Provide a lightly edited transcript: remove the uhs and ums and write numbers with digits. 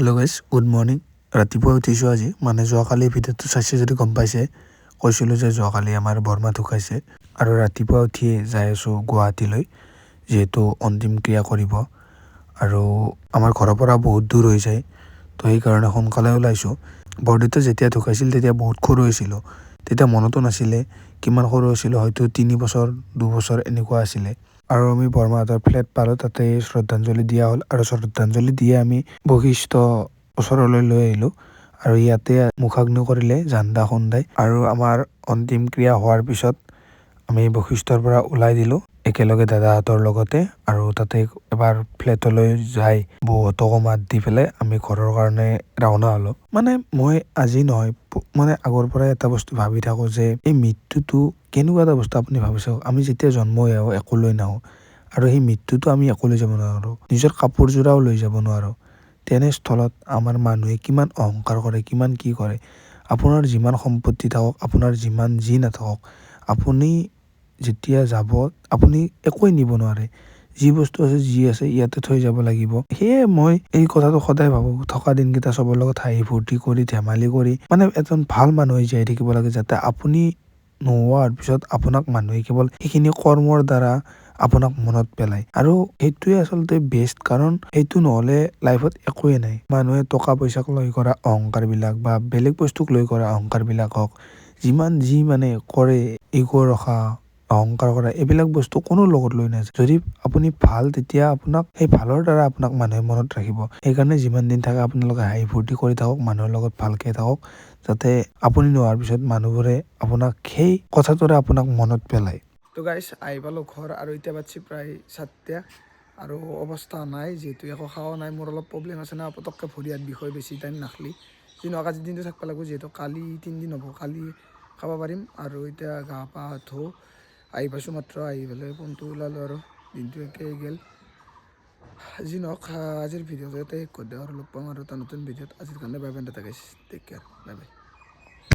Hello' guys, good morning. ৰাতিপুৱা উঠিছোঁ আজি, মানে যোৱাকালি ভিডিঅ'টো চাইছে যদি গম পাইছে, কৈছিলোঁ যে যোৱাকালি আমাৰ বৰমা ঢুকাইছে আৰু ৰাতিপুৱা উঠিয়ে যাই আছোঁ গুৱাহাটীলৈ, যিহেতু অন্তিম ক্ৰিয়া কৰিব আৰু আমাৰ ঘৰৰ পৰা বহুত দূৰ হৈ যায়, তো সেইকাৰণে সোনকালে ওলাইছোঁ। বৰদেউতা যেতিয়া ঢুকাইছিল তেতিয়া বহুত সৰু হৈছিলোঁ, তেতিয়া মনতো নাছিলে কিমান সৰু হৈছিলোঁ, হয়তো 3 বছৰ 2 বছৰ এনেকুৱা আছিলে। আৰু আমি বৰমাহঁতৰ ফ্লেট পালোঁ, তাতে শ্ৰদ্ধাঞ্জলি দিয়া হ'ল আৰু শ্ৰদ্ধাঞ্জলি দিয়ে আমি বশিষ্ঠ ওচৰলৈ লৈ আহিলোঁ আৰু ইয়াতে মুখাগ্নি কৰিলে জান্দা খুন্দাই আৰু আমাৰ অন্তিম ক্ৰিয়া হোৱাৰ পিছত আমি বশিষ্ঠৰ পৰা ওলাই দিলোঁ একেলগে দাদাহঁতৰ লগতে, আৰু তাতে এবাৰ ফ্লেটলৈ যাই বৌহঁতকো মাত দি পেলাই আমি ঘৰৰ কাৰণে ৰাওনা হ'লোঁ। মানে মই আজি নহয়, মানে আগৰ পৰাই এটা বস্তু ভাবি থাকোঁ যে এই মৃত্যুটো কেনেকুৱা এটা বস্তু আপুনি ভাবি চাওক। আমি যেতিয়া জন্ম হৈ আহোঁ একো লৈ নাহোঁ, আৰু সেই মৃত্যুটো আমি একো লৈ যাব নোৱাৰোঁ, নিজৰ কাপোৰযোৰাও লৈ যাব নোৱাৰোঁ। তেনেস্থলত আমাৰ মানুহে কিমান অহংকাৰ কৰে, কিমান কি কৰে। আপোনাৰ যিমান সম্পত্তি থাকক, আপোনাৰ যিমান যি নাথাকক, আপুনি যেতিয়া যাব আপুনি একোৱেই নিব নোৱাৰে। যি বস্তু আছে যি আছে ইয়াতে থৈ যাব লাগিব। সেয়ে মই এই কথাটো সদায় ভাবোঁ, থকা দিনকেইটা চবৰ লগত হাঁহি ফূৰ্তি কৰি ধেমালি কৰি মানে এজন ভাল মানুহ হৈ জীয়াই থাকিব লাগে, যাতে আপুনি নোহোৱাৰ পিছত আপোনাক মানুহে কেৱল সেইখিনি কৰ্মৰ দ্বাৰা আপোনাক মনত পেলায়। আৰু সেইটোৱে আচলতে বেষ্ট, কাৰণ সেইটো নহ'লে লাইফত একোৱেই নাই। মানুহে টকা পইচাক লৈ কৰা অহংকাৰবিলাক বা বেলেগ বস্তুক লৈ কৰা অহংকাৰবিলাক হওক, যিমান যি মানে কৰে, ইগ' ৰখা, অহংকাৰ কৰা, এইবিলাক বস্তু কোনো লগত লৈ নাযায়। যদি আপুনি ভাল, তেতিয়া আপোনাক সেই ভালৰ দ্বাৰা আপোনাক মানুহে মনত ৰাখিব। সেইকাৰণে যিমান দিন থাকে আপোনালোকে হাঁহি ফূৰ্তি কৰি থাকক, মানুহৰ লগত ভালকৈ থাকক, যাতে আপুনি নোহোৱাৰ পিছত মানুহবোৰে আপোনাক সেই কথাটোৰে আপোনাক মনত পেলায়। তো গাইছ, আহি পালোঁ ঘৰ আৰু এতিয়া বাজছে প্ৰায় 7টা আৰু অৱস্থা নাই, যিহেতু একো খাৱা নাই। মোৰ অলপ প্ৰব্লেম আছে না, পটককৈ ভৰি হাত বিষয় বেছি টাইম নাখালি। যি নহওক আজিৰ দিনটো থাকিব লাগিব, যিহেতু কালি 3 দিন হ'ব, কালি খাব পাৰিম। আৰু এতিয়া গা পা ধুওঁ, আহি পাইছোঁ মাত্ৰ, আহি পেলাই ফোনটো ওলালোঁ আৰু দিনটো একেই গ'ল। যি নহওক আজিৰ ভিডিঅ'টো ইয়াতে শেষ কৰি দিওঁ আৰু লগ পাম আৰু এটা নতুন ভিডিঅ'ত। আজিৰ কাৰণে বাই বাই, টাটা গাইছ, টেক কেয়াৰ, বাই বাই।